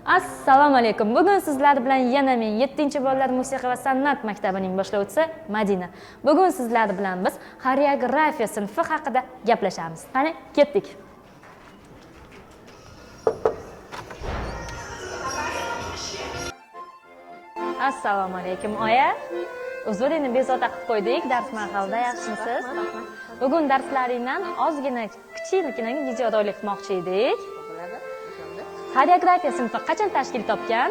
Assalomu alaykum. Bugun sizlar bilan yana men 7-bolalar musiqa va san'at maktabining boshlovchisi Madina. Bugun sizlar bilan biz xoreografiya sinfi haqida gaplashamiz. Qani, ketdik. Assalomu alaykum, oya. Uzr, bezovta qilib qo'ydik dars mahalida, yaxshimisiz? Bugun darslaringdan ozgina kichikgina video rolik qilmoqchi edik. Xoreografiya sinfi qachon tashkil topgan?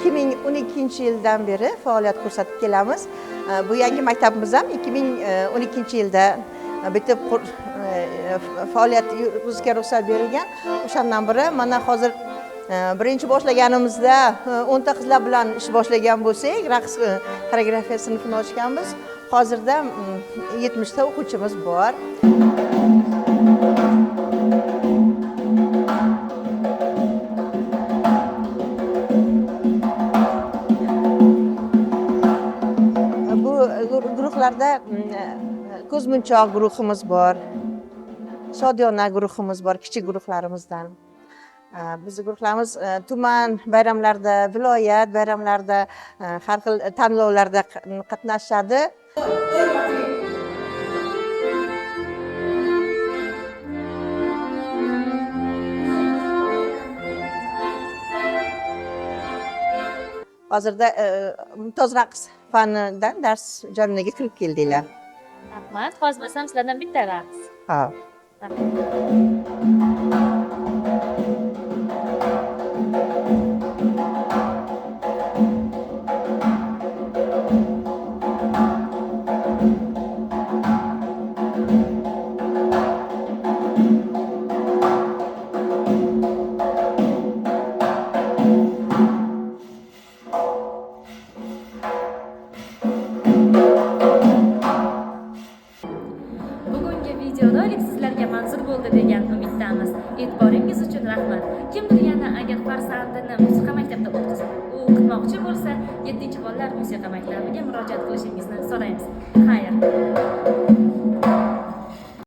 2012-yildan beri faoliyat ko'rsatib kelamiz. Bu yangi maktabimiz ham 2012-yilda bitta faoliyat yurgizishga ruxsat berilgan. O'shandan beri mana hozir birinchi boshlaganimizda 10 ta qizlar bilan ish boshlagan bo'lsak, raqs xoreografiya sinfini ochganmiz. Hozirda 70 ta o'quvchimiz bor. Guruhlarda ko'zmunchoq guruhimiz bor, shodiyona guruhimiz bor, kichik guruhlarimizdan. Bizning guruhlarimiz tuman bayramlarda, viloyat bayramlarida, har xil tanlovlarda qatnashadi. Hozirda mumtoz raqs fanidan dars joniga kirib keldinglar. Rahmat. Hozir ham sizlardan bitta raqs. Ha. Bugungi videorolik sizlarga manzur bo'ldi degan umiddamiz. E'tiboringiz uchun rahmat. Kimdir yana agar farzandini musiqa maktabida o'qitmoqchi bo'lsa, 7-bolalar musiqa maktabiga murojaat qilishingizni so'raymiz. Xayr.